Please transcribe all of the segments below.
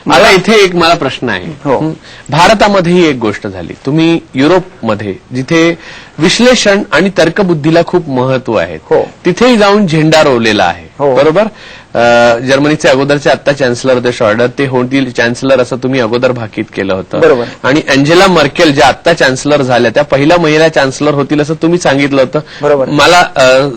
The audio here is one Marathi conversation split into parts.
मला इथे एक मला प्रश्न आहे. भारतामध्येही एक गोष्ट झाली, तुम्ही युरोपमध्ये जिथे विश्लेषण आणि तर्कबुद्धीला खूप महत्व आहे तिथेही जाऊन झेंडा रोवलेला आहे. बरोबर. जर्मनीचे अगोदरचे आत्ता चॅन्सलर होते शॉयडर, ते होतील चॅन्सलर असं तुम्ही अगोदर भाकीत केलं होतं. आणि अँजेला मर्केल ज्या आत्ता चॅन्सलर झाल्या त्या पहिल्या महिला चॅन्सलर होतील असं तुम्ही सांगितलं होतं. मला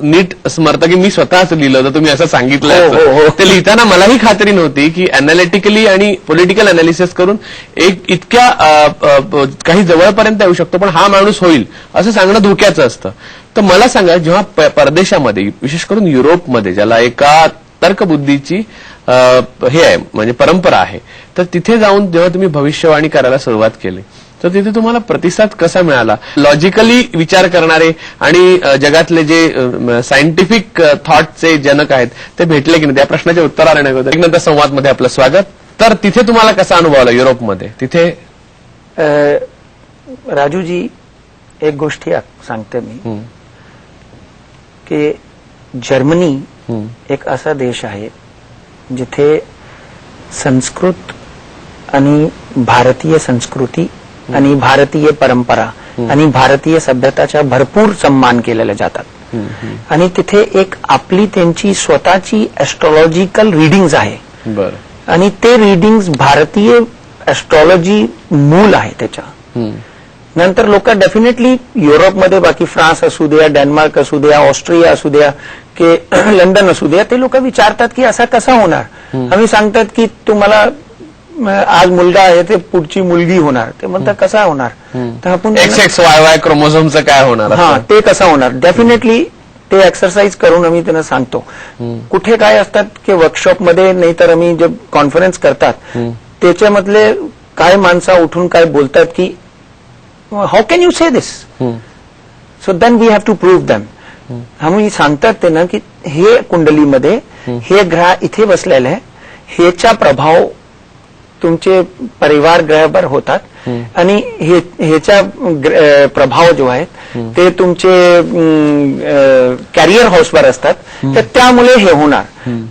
नीट स्मरतं की मी स्वतःच लिहिलं होतं, तुम्ही असं सांगितलं. ते लिहिताना मलाही खात्री नव्हती की अॅनालिटिकली आणि पॉलिटिकल अनालिसिस करून एक इतक्या काही जवळपर्यंत येऊ शकतो, पण हा माणूस होईल असं सांगणं धोक्याचं असतं. तर मला सांगा, जेव्हा परदेशामध्ये विशेष करून युरोपमध्ये ज्याला एका तर्कबुद्धीची हे आहे म्हणजे परंपरा आहे, तर तिथे जाऊन जेव्हा तुम्ही भविष्यवाणी करायला सुरुवात केली तर तिथे तुम्हाला प्रतिसाद कसा मिळाला? लॉजिकली विचार करणारे आणि जगातले जे सायंटिफिक थॉटचे जनक आहेत ते भेटले की नाही? त्या प्रश्नाच्या उत्तराला नाही. नंतर संवादमध्ये आपलं स्वागत. तर तिथे तुम्हाला कसा अनुभव आला युरोपमध्ये? तिथे राजूजी एक गोष्टी सांगते मी की जर्मनी एक असा देश आहे जिथे संस्कृत आणि भारतीय संस्कृती आणि भारतीय परंपरा आणि भारतीय सभ्यताचा भरपूर सन्मान केलेले जातात. आणि तिथे एक आपली त्यांची स्वतःची ऍस्ट्रॉलॉजिकल रिडिंग्स आहे आणि ते रिडिंग्स भारतीय ऍस्ट्रॉलॉजी मूल आहे त्याच्या. नंतर लोक डेफिनेटली युरोपमध्ये बाकी फ्रान्स असू द्या, डेन्मार्क असू द्या, ऑस्ट्रिया असू द्या की लंडन असू द्या, ते लोक विचारतात की असा कसा होणार. आम्ही सांगतात की तुम्हाला आज मुलगा आहे ते पुढची मुलगी होणार, ते म्हणतात कसा होणार. तर आपण XXYY क्रोमोझोमचं काय होणार, हा ते कसं होणार. डेफिनेटली ते एक्सरसाइज करून आम्ही त्यांना सांगतो. कुठे काय असतात की वर्कशॉपमध्ये नाही तर आम्ही जे कॉन्फरन्स करतात त्याच्यामधले काय माणसं उठून काय बोलतात की how can you say this, so then we have to prove them. आम्ही सांगतात ते ना की हे कुंडलीमध्ये हे ग्रह इथे बसलेले आहे, ह्याचा प्रभाव तुमचे परिवार ग्रहावर होतात आणि ह्याचा प्रभाव जो आहे ते तुमचे कॅरियर हाऊसवर असतात, तर त्यामुळे हे होणार.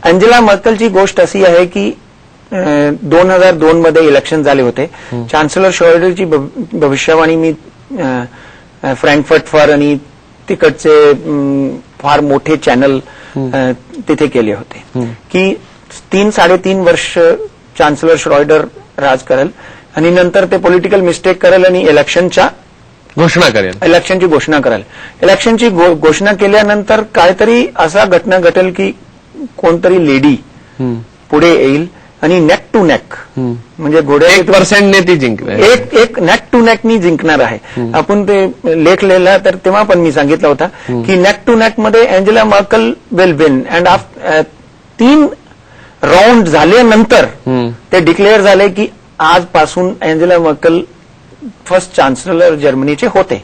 अँजेला मर्केलची गोष्ट अशी आहे की 2002 मध्ये इलेक्शन झाले होते. चान्सलर शॉयडरची भविष्यवाणी मी फ्रँकफर्ट फॉर आणि तिकडचे फार मोठे चॅनल तिथे केले होते की 3-3.5 वर्ष चान्सलर श्रॉयडर राज करेल आणि नंतर ते पॉलिटिकल मिस्टेक करेल आणि इलेक्शनची घोषणा करेल. इलेक्शनची घोषणा केल्यानंतर काहीतरी असा घटना घटेल की कोणतरी लेडी पुढे येईल आणि नेक टू नेक म्हणजे घोड्या 1% ती जिंकणार, एक नेक टू नेक नी जिंकणार आहे. आपण ते लेख लिहिला तर तेव्हा पण मी सांगितलं होता की नेक टू नेक मध्ये Angela Merkel will win. And 3 round झाल्यानंतर ते डिक्लेअर झाले की आजपासून अँजेला मर्केल फर्स्ट चान्सलर जर्मनीचे होते.